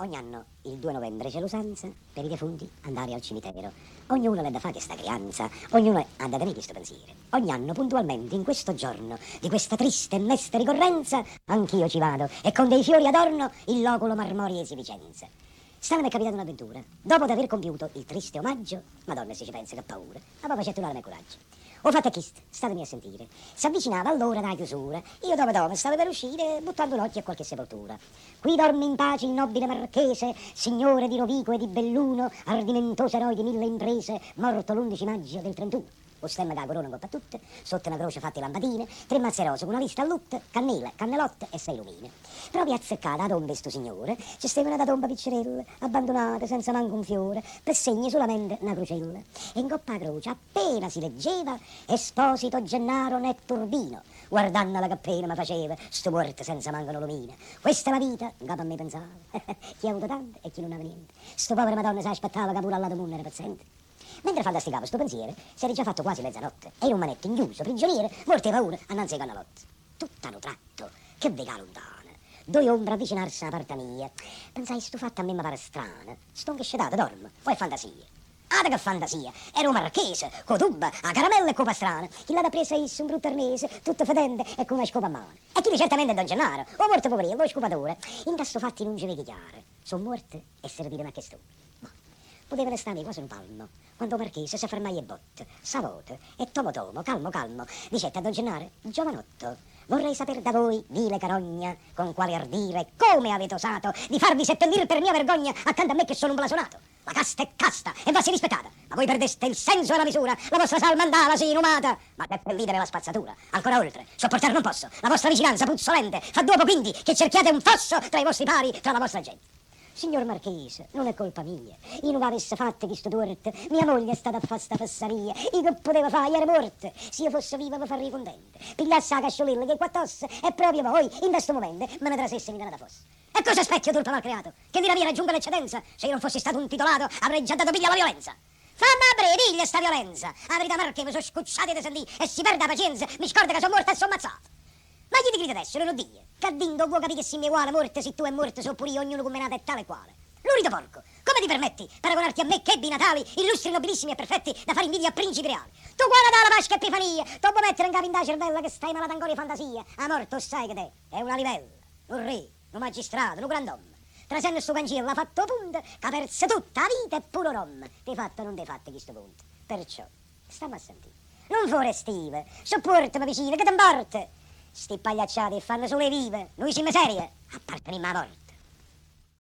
Ogni anno, il 2 novembre, c'è l'usanza per i defunti andare al cimitero. Ognuno le da fa che sta crianza, ognuno ha da tenere questo pensiero. Ogni anno, puntualmente, in questo giorno di questa triste e mesta ricorrenza, anch'io ci vado e con dei fiori adorno il loculo Marmoriesi Vicenza. Stava mi è capitata un'avventura. Dopo di aver compiuto il triste omaggio, Madonna se ci pensa che paura, ma poi facette un coraggio. Ho fatto chist, statemi a sentire. Si avvicinava all'ora della chiusura. Io dopo stavo per uscire, buttando un occhio a qualche sepoltura. Qui dorme in pace il nobile marchese, signore di Rovigo e di Belluno, ardimentoso eroe di 1000 imprese, morto l'11 maggio del 31. O stemma da corona coppa tutte, sotto una croce fatte lampadine, 3 mazze rose con una lista a lutte, cannelle, cannelotte e 6 lumine. Proprio azzeccata a tomba sto signore, ci stava una tomba piccerella, abbandonata senza manco un fiore, per segni solamente una crocella. E in coppa a croce appena si leggeva Esposito Gennaro Netturbino, guardando la cappella mi faceva sto morto senza manco una lumina. Questa è la vita, in capo a me pensava, chi ha avuto tanto e chi non aveva niente. Sto povero Madonna si aspettava che pure al lato mondo era paziente. Mentre fantasticava sto pensiero, si era già fatto quasi mezzanotte e in un manetto inchiuso, prigioniere, morte paura, annanzi ai cannalotti. Tutto hanno tratto, che vega lontana. Due ombre avvicinarsi alla parte mia. Pensai, sto fatto a me mi pare strano. Sto inghescetato, dormo, poi fantasia. Ah, che fantasia! Era un marchese, con tuba, a caramella e copa strana. Chi l'ha da presa un brutto arnese, tutto fedente e con una scopa a mano. E chi certamente è Don Gennaro, o morto poverino, lo scopatore. In questo fatti non ci vedi chiaro. Sono morte e servire ma che sto. Poteva restare quasi un palmo, quando Marchese si fermai e botte, savote, e tomo, calmo, dicette a Don Gennaro, giovanotto, vorrei sapere da voi, vile carogna, con quale ardire, come avete osato di farvi seppellir per mia vergogna accanto a me che sono un blasonato. La casta è casta e va si rispettata, ma voi perdeste il senso e la misura, la vostra salma andava sì inumata, ma seppellite la spazzatura, ancora oltre, sopportare non posso, la vostra vicinanza puzzolente fa dopo quindi che cerchiate un fosso tra i vostri pari, tra la vostra gente. Signor Marchese, non è colpa mia. Io non avesse fatto questo torto. Mia moglie è stata a fare sta fesseria. Io che potevo fare? Io ero morta. Se io fossi viva, mi farei contente. Pigliassi la casciolilla che qua tosse e proprio voi, in questo momento, me ne trasesse in da fosse. E cosa specchio turpa mal creato? Che di la mia raggiunga l'eccedenza? Se io non fossi stato un titolato, avrei già dato piglia alla violenza. Fammi aprire, diglia sta violenza. La verità, Marche, mi sono scucciati di sentire e si perde la pazienza. Mi scorda che sono morta e sono ammazzato. Ma chi ti grida adesso, non lo dire? Che dindo vuoi capire che si mi uguale morte se tu è morto, so pure io, ognuno come nato è tale e quale. Lurido porco, come ti permetti paragonarti a me che ebbi natali, illustri, nobilissimi e perfetti, da fare invidia a principi reali? Tu guarda dalla Pasqua Epifania, tu puoi mettere in capo in da cervella che stai malata ancora di fantasia. A morto sai che te è una livella, un re, un magistrato, un grand'uomo. Trasenne sto cancello, l'ha fatto punto, che ha perso tutta la vita e pure rom. Ti fatto o non ti fatto questo punto. Perciò, stammi a sentire. Non fuori stive, sopportami vicino, che ti importa? Sti pagliacciati fanno solo le vive, noi siamo serie, apparteniamo alla morte.